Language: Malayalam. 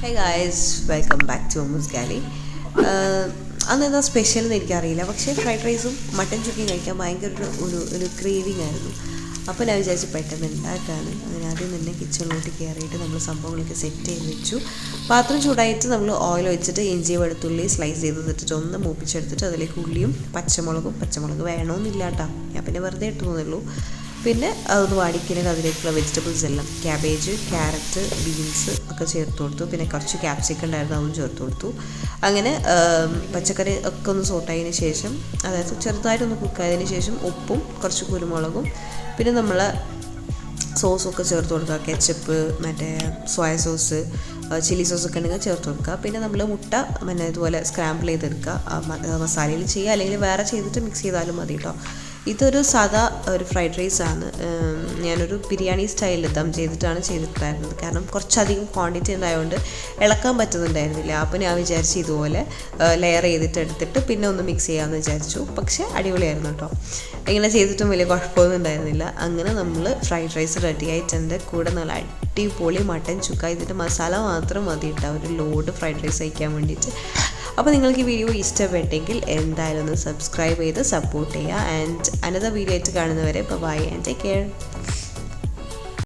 Hey guys, welcome back to അമ്മൂസ് ഗാലി. അന്നെന്താ സ്പെഷ്യൽ എന്ന് എനിക്കറിയില്ല, പക്ഷേ ഫ്രൈഡ് റൈസും മട്ടൻ ചുക്കയും കഴിക്കാൻ ഭയങ്കര ഒരു ക്രേവിങ് ആയിരുന്നു. അപ്പോൾ ഞാൻ വിചാരിച്ചു പെട്ടെന്ന് ഉണ്ടാക്കാണ്. അങ്ങനെ ആദ്യം തന്നെ കിച്ചണിലോട്ട് കയറിയിട്ട് നമ്മൾ സംഭവങ്ങളൊക്കെ സെറ്റ് ചെയ്ത് വെച്ചു. പാത്രം ചൂടായിട്ട് നമ്മൾ ഓയിൽ വെച്ചിട്ട് ഇഞ്ചി വെളുത്തുള്ളി സ്ലൈസ് ചെയ്തിട്ട് ഒന്ന് മൂപ്പിച്ചെടുത്തിട്ട് അതിലേക്ക് ഉള്ളിയും പച്ചമുളക് വേണമെന്നില്ല കേട്ടോ, ഞാൻ പിന്നെ വെറുതെ ഇട്ടുന്നുള്ളൂ. പിന്നെ അതൊന്ന് വാടിക്കുന്നത് അതിലേക്കുള്ള വെജിറ്റബിൾസ് എല്ലാം ക്യാബേജ്, ക്യാരറ്റ്, ബീൻസ് ഒക്കെ ചേർത്ത് കൊടുത്തു. പിന്നെ കുറച്ച് ക്യാപ്സിക്കം ഉണ്ടായിരുന്നു, അതും ചേർത്ത് കൊടുത്തു. അങ്ങനെ പച്ചക്കറി ഒക്കെ ഒന്ന് സോട്ടായതിന് ശേഷം, അതായത് ചെറുതായിട്ടൊന്ന് കുക്കായതിന് ശേഷം ഉപ്പും കുറച്ച് കുരുമുളകും പിന്നെ നമ്മൾ സോസൊക്കെ ചേർത്ത് കൊടുക്കുക. കെച്ചപ്പ്, മറ്റേ സോയ സോസ്, ചില്ലി സോസൊക്കെ ഉണ്ടെങ്കിൽ ചേർത്ത് കൊടുക്കുക. പിന്നെ നമ്മൾ മുട്ട ഇതുപോലെ സ്ക്രാമ്പിൾ ചെയ്തെടുക്കുക. മസാലയിൽ ചെയ്യുക, അല്ലെങ്കിൽ വേറെ ചെയ്തിട്ട് മിക്സ് ചെയ്താലും മതി കേട്ടോ. ഇതൊരു സാധാ ഒരു ഫ്രൈഡ് റൈസാണ്. ഞാനൊരു ബിരിയാണി സ്റ്റൈലിൽ ദം ചെയ്തിട്ടാണ് ചെയ്തിട്ടുണ്ടായിരുന്നത്. കാരണം കുറച്ചധികം ക്വാണ്ടിറ്റി ഉണ്ടായതുകൊണ്ട് ഇളക്കാൻ പറ്റുന്നുണ്ടായിരുന്നില്ല. അപ്പോൾ ഞാൻ വിചാരിച്ചു ഇതുപോലെ ലെയർ ചെയ്തിട്ട് എടുത്തിട്ട് പിന്നെ ഒന്ന് മിക്സ് ചെയ്യാമെന്ന് വിചാരിച്ചു. പക്ഷേ അടിപൊളിയായിരുന്നു കേട്ടോ. ഇങ്ങനെ ചെയ്തിട്ടും വലിയ കുഴപ്പമൊന്നും ഉണ്ടായിരുന്നില്ല. അങ്ങനെ നമ്മൾ ഫ്രൈഡ് റൈസ് റെഡി ആയിട്ടുണ്ട്. കൂടെ നല്ല അടിപൊളി മട്ടൻ ചുക്ക. ഇതിൻ്റെ മസാല മാത്രം മതി കേട്ടോ ഒരു ലോഡ് ഫ്രൈഡ് റൈസ് കഴിക്കാൻ വേണ്ടിയിട്ട്. അപ്പോൾ നിങ്ങൾക്ക് ഈ വീഡിയോ ഇഷ്ടപ്പെട്ടെങ്കിൽ എന്തായാലും ഒന്ന് സബ്സ്ക്രൈബ് ചെയ്ത് സപ്പോർട്ട് ചെയ്യുക. ആൻഡ് അനദർ വീഡിയോ ആയിട്ട് കാണുന്നവരെ ബൈ ആൻഡ് ടേക്ക് കെയർ.